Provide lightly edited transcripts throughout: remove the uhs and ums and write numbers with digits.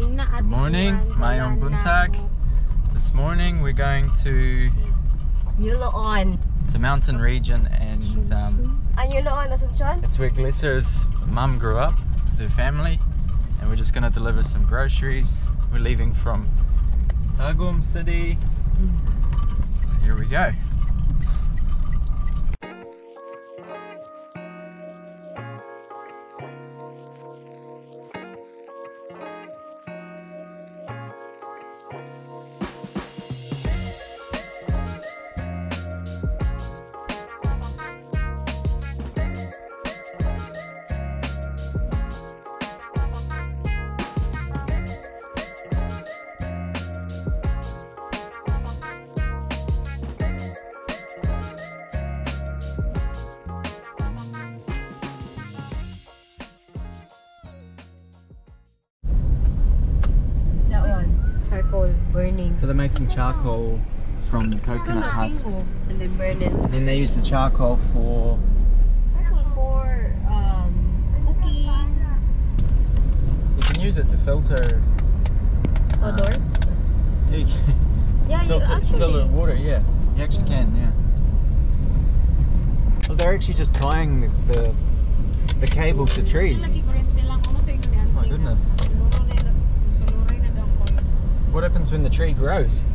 Good morning, Mayong Buntag. This morning we're going to Loon. It's a mountain region, and Loon, it's where Glisser's mum grew up with her family, and we're just going to deliver some groceries. We're leaving from Tagum City. Here we go. Burning. So they're making charcoal from coconut husks, and then burn it. and then they use the charcoal for cooking. You can use it to filter Odor? Yeah, you can Yeah, you actually filter water. Yeah, you actually can. Yeah. Well, they're actually just tying the cable to trees. My goodness. What happens when the tree grows?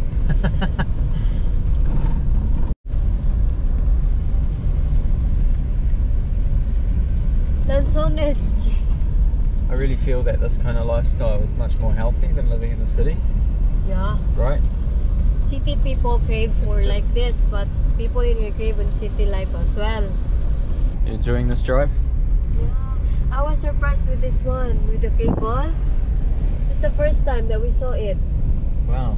Lanzones. I really feel that this kind of lifestyle is much more healthy than living in the cities. Yeah. Right? City people crave for like this, but people in here crave in city life as well. You enjoying this drive? Yeah. I was surprised with this one, with the cable. It's the first time that we saw it. Wow.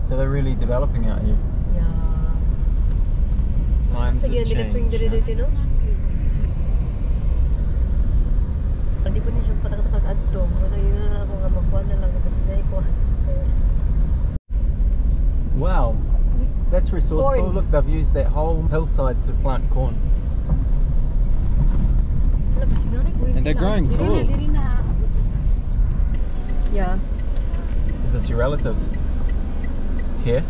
So they're really developing out here. Yeah. Times have changed. Hindi po niya siya patak-tatak adto. Yun na ako nga magkuhan na lang kasi na ikuhan. Wow. That's resourceful. Corn. Look, they've used that whole hillside to plant corn. And they're growing tall. Yeah. Is this your relative? Here?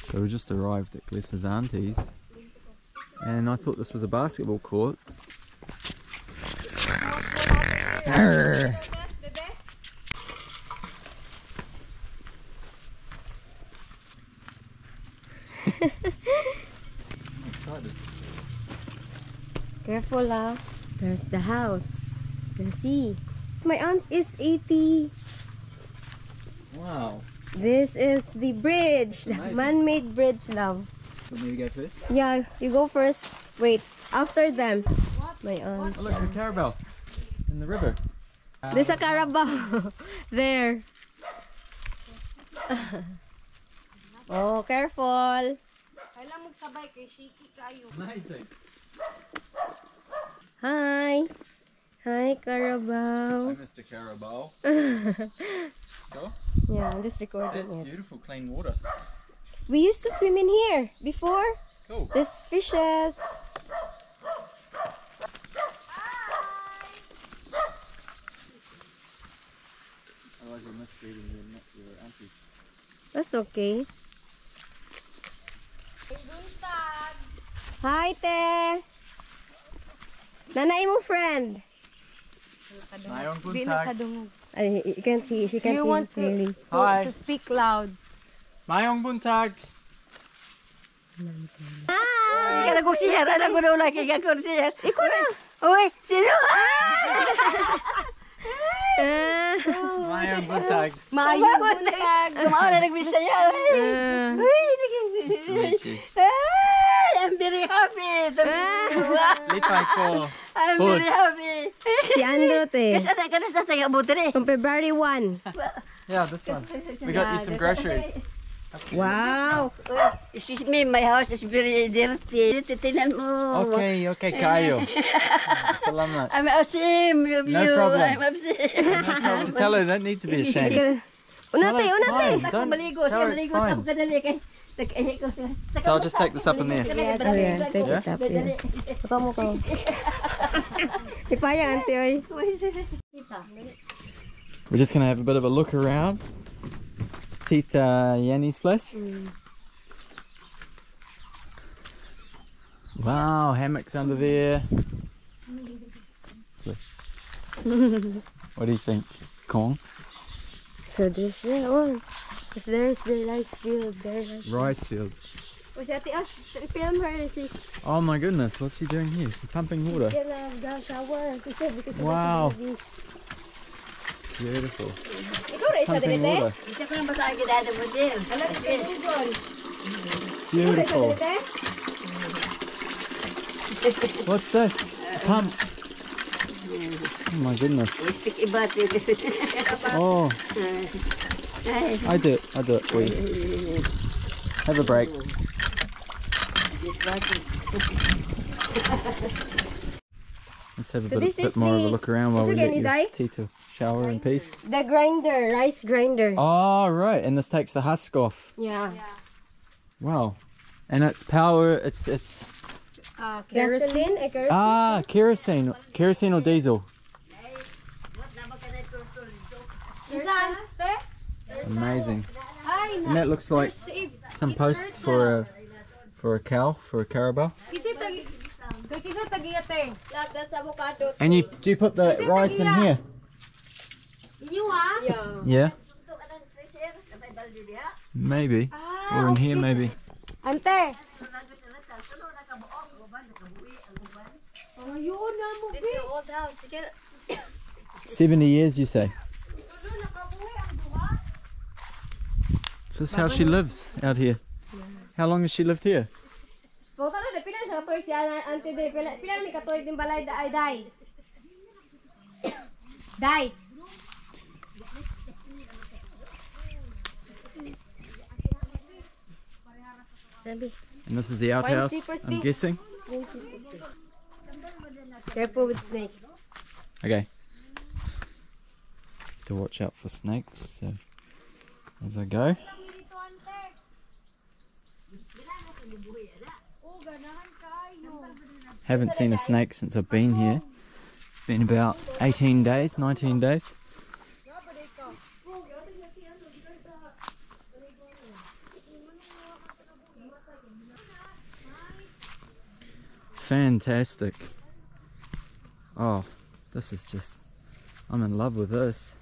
So we just arrived at Glisser's auntie's, and I thought this was a basketball court. Arr. Excited. Careful ah. There's the house. You can see. My aunt is 80. Wow. This is the bridge. The man-made bridge, love. Want me to go first? Yeah, you go first. Wait, after them. What? My aunt. Oh, look, the Carabao in the river. There's a Carabao. There. Oh, careful. Amazing. Hi. Hi, Carabao. Hi, Mr. Carabao. Go. Yeah, I'm just recording That's it. beautiful, clean water. We used to swim in here before. Cool. There's fishes. Otherwise you're misreading your auntie. That's okay. Hi, te. Nanay mo friend. Mayong Buntag. You can't hear. She can't hear clearly. Hi. To speak loud. Mayong Buntag. Hi. Ikaw na kong siya. Alam ko na ulang ikaw kong siya. Ikaw na. Uy, sino? Mayong Buntag. Mayong buntag. Kumao na nagbisaya. Uy, Nice to meet you. I'm very happy. Lipay ko. I'm very happy. Si Andro, te. Kasi ka na sa taga buti rin. From February 1. Yeah, this one. We got you some groceries. Wow. Excuse me, my house is very dirty. Titignan mo. Okay, okay, kayo. Salamat. I'm ashamed of No you. problem. I'm ashamed. No problem. Tell her, don't need to be ashamed. Unate, unate. Don't, Maligo, tell her it's maligo. fine. Kadali kay. So I'll just take this up in there. Yeah, take it up. Yeah. Baka mo ko. Ipaya, auntie, oy. We're just gonna have a bit of a look around Tita Yanni's place. Wow, hammocks under there. What do you think, Kong? So this one. Because there's the rice field there. Rice field. Oh, si ate, film her. She's Oh my goodness, what's she doing here? She's pumping water. gonna shower. Because Wow. Beautiful. Ikaw rin sa Pumping dinete? water. Isa ko lang ba sa gidada mo din? Ano sa Google? Beautiful. What's this? Pump. Oh my goodness. Speak iba din. Oh, I do it for you. Have a break. Let's have a So this bit is more of a the- look around while we forget let any dye? you Tita shower in peace. The grinder, rice grinder. Oh, right, and this takes the husk off. Yeah. Wow. And it's power, it's Kerosene? kerosene. Kerosene or diesel. Amazing. And that looks like some posts for a cow, for a carabao. That's avocado. And do you put the rice in here? Yeah. Yeah. Maybe. Or in here maybe. Ante. This is old house. You can 70 years you say? So this is how she lives out here. How long has she lived here? Puta na, pila sa katoy si Ante de. Pila ni katoy din balay da ay dai. Dai. And this is the outhouse, I'm guessing. Careful with snake. Okay. Have to watch out for snakes. So as I go. Haven't seen a snake since I've been here. It's been about 18 days, 19 days. Fantastic. Oh, this is just, I'm in love with this.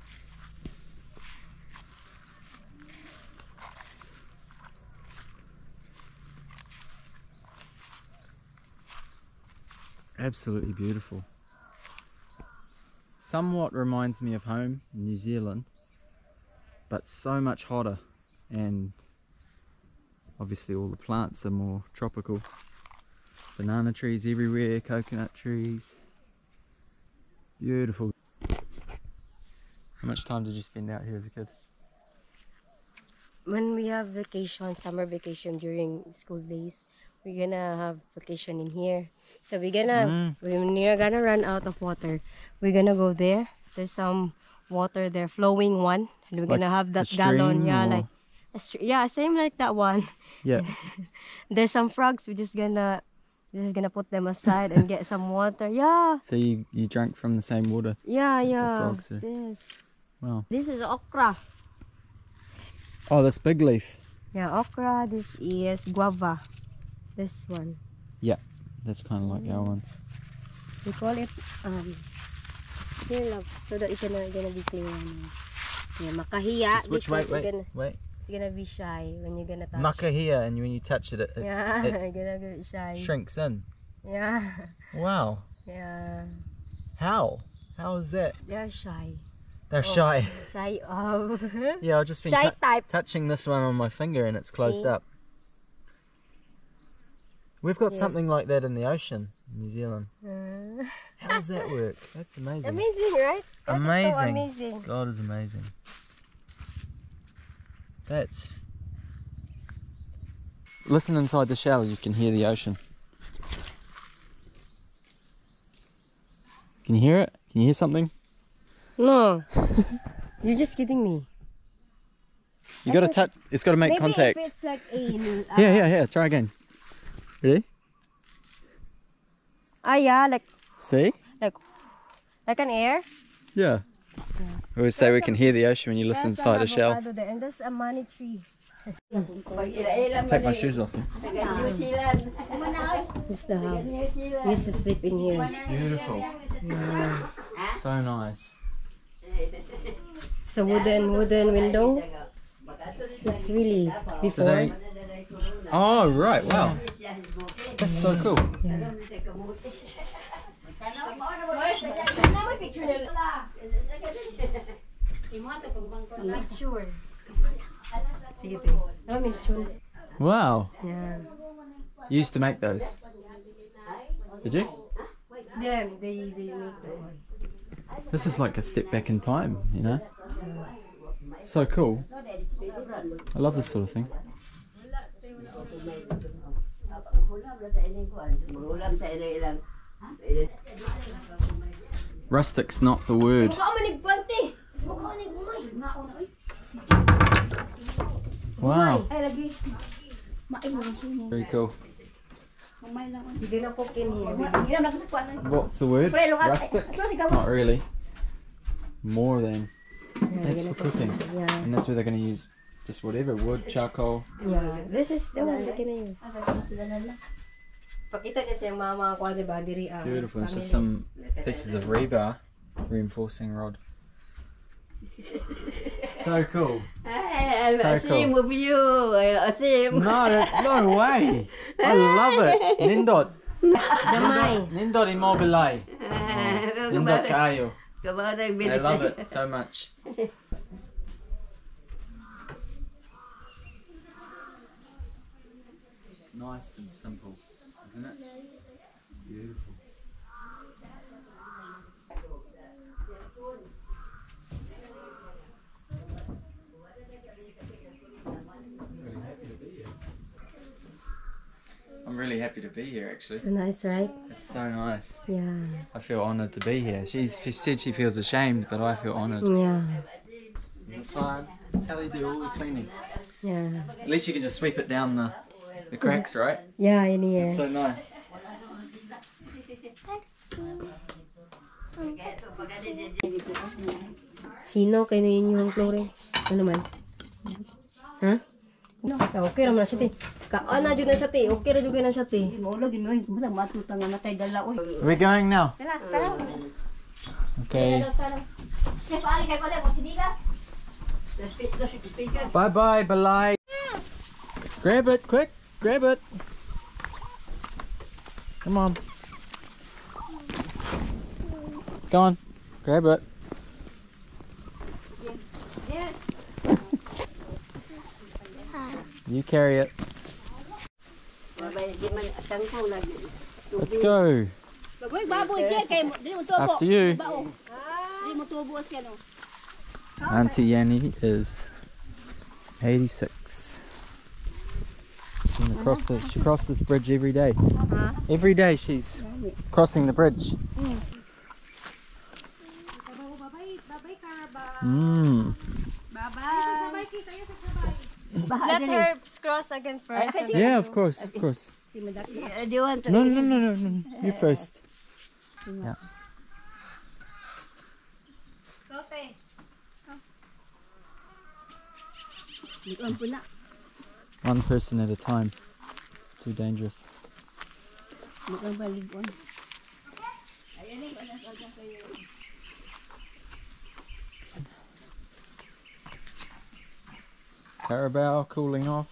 Absolutely beautiful. Somewhat reminds me of home in New Zealand, but so much hotter, and obviously all the plants are more tropical. Banana trees everywhere, coconut trees. Beautiful. How much time did you spend out here as a kid? When we have vacation, summer vacation during school days, we're gonna have vacation in here. So we're gonna, when we're gonna run out of water, we're gonna go there. There's some water there, flowing one, and we're Like gonna have that a gallon. stream Yeah, or- like yeah, same like that one. Yeah. There's some frogs. We're just gonna put them aside and get some water. Yeah, So you drank from the same water? yeah, yeah. frogs there. This. Wow. This is okra. Oh, this big leaf. Yeah, okra. This is guava. This one. That's kind of like our ones. We call it here love, so that it's gonna be clear. Yeah, makahiya. Which because wait. It's gonna be shy when you're gonna touch. Macahiya, and when you touch it, Yeah, it gonna get shy. shrinks in. Yeah, Wow. yeah. How? How is that? They're shy. They're shy. Shy of. Yeah, I've just been Shy type. touching this one on my finger and it's closed See? up. We've got Yeah. something like that in the ocean in New Zealand. Uh, How does that work? That's amazing. amazing, right? That is so Amazing. amazing. God is amazing. That's... Listen inside the shell, you can hear the ocean. Can you hear it? Can you hear something? No, you're just kidding me. You gotta touch, it's gotta make Maybe contact. if it's like a. Yeah, try again. Ready? Yeah, like See? Like an air. Yeah. We always say we can hear the ocean when you listen inside a shell. There, and that's a money tree. Take my shoes off. This is the house. We used to sleep in here. Beautiful. Yeah. So nice. It's a wooden window. It's really before. Oh right, wow. That's so cool. Yeah. Wow. Yeah. You used to make those? Did you? Yeah, they make the one. This is like a step back in time, you know? So cool. I love this sort of thing. Rustic's not the word. Wow. Very cool. What's the word? Rustic? Not really. More than. That's for cooking. Yeah. And that's where they're going to use just whatever, wood, charcoal. Yeah. This is the one they're going to use. Pakita niya siyang mga kuha, diba? Diri, Beautiful. It's just some pieces of rebar reinforcing rod. So cool. So cool. No way. I love it. Nindot. Nindot immobile. Nindot kayo. I love it so much. Nice and simple, isn't it? Beautiful. I'm really happy to be here actually. So nice, right? It's so nice. Yeah. I feel honoured to be here. She said she feels ashamed, but I feel honoured. Yeah. That's fine. That's how they do all the cleaning. Yeah. At least you can just sweep it down the cracks, right? Yeah, in here. It's so nice. Sino kayo na yung klore? Ano man? Ha? No. Okay naman na siya, te. Kaana dyan na siya, te. Okay na dyan na siya, te. We're going now. Okay. Bye bye, balay. Grab it, quick. Grab it. Come on. Go on. Grab it. You carry it. Let's go. After you. Auntie Yanni is 86. She crosses this bridge every day. Every day she's crossing the bridge. Let her cross again first. Yeah, of course, of course. Do you want to? No. You first. Yeah. Okay. One person at a time. It's too dangerous. Carabao cooling off.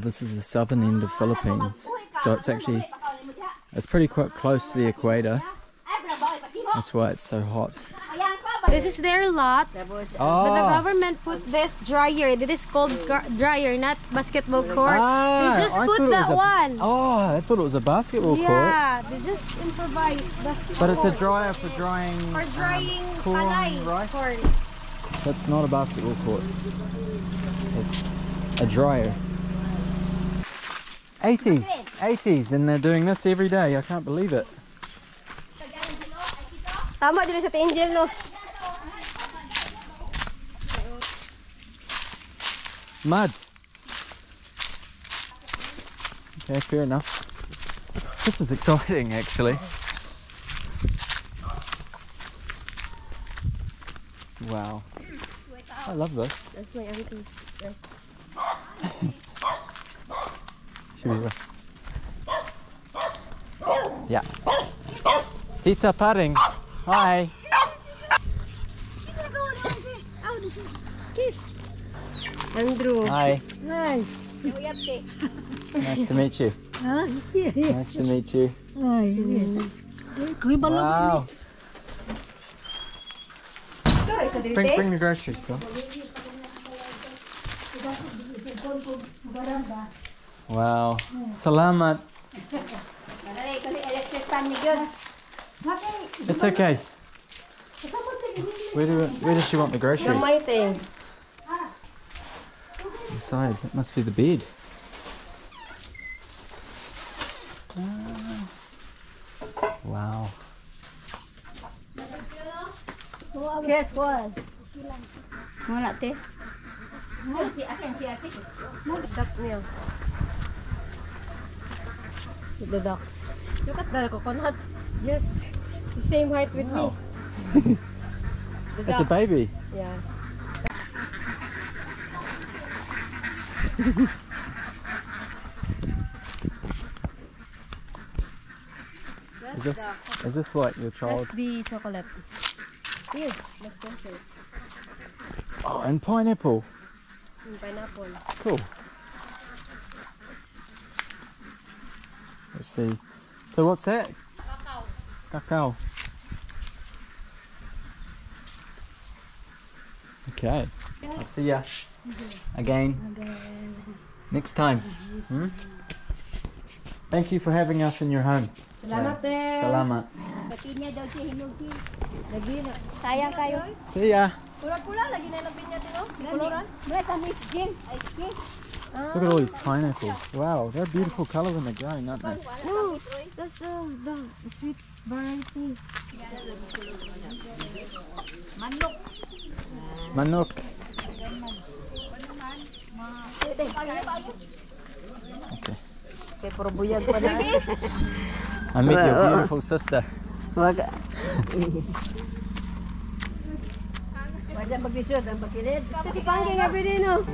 This is the southern end of Philippines, so it's pretty quite close to the equator. That's why it's so hot. This is their lot, but the government put this dryer. This is called dryer, not basketball court. They just put that one. Oh, I thought it was a basketball court. Yeah, they just improvise basketball. But it's a dryer for drying corn, rice. Corn. So it's not a basketball court. It's a dryer. 80s, and they're doing this every day. I can't believe it. Tama din sa Angel, no? Mud. Okay, fair enough. This is exciting, actually. Wow. I love this. That's my auntie. Yes. Should we go? Yeah. Tita Paring. Hi. Andrew. Hi. Hi. Nice to meet you. Nice to meet you. Wow. Bring the groceries still. Wow. Salamat. It's okay. Where does she want the groceries? My thing. Inside. It must be the bed. Wow. Careful. Muna, te. Duck meal. With the ducks. Look at the coconut. Just the same height with Wow. me. It's a baby. Yeah. Is this like your child? That's the chocolate. Here, let's go for it. Oh, and pineapple. And pineapple. Cool. Let's see. So what's that? Cacao. Okay. I'll see ya again next time. Hmm? Thank you for having us in your home. Salamat eh. Salamat. Pati niya daw si Hinugi. Lagi na. Sayang kayo. See ya. Pula-pula lagi na lapin niya tino. Wala sa Miss Jim. Ice cream. Look at all these pineapples. Wow, they're a beautiful colour when they're growing, aren't they? No, that's the sweet variety. Manok. Okay. Kay puro buyag pa na. I met your beautiful sister. Wag. Wag maglisod ang bakilid. Pangking every day no.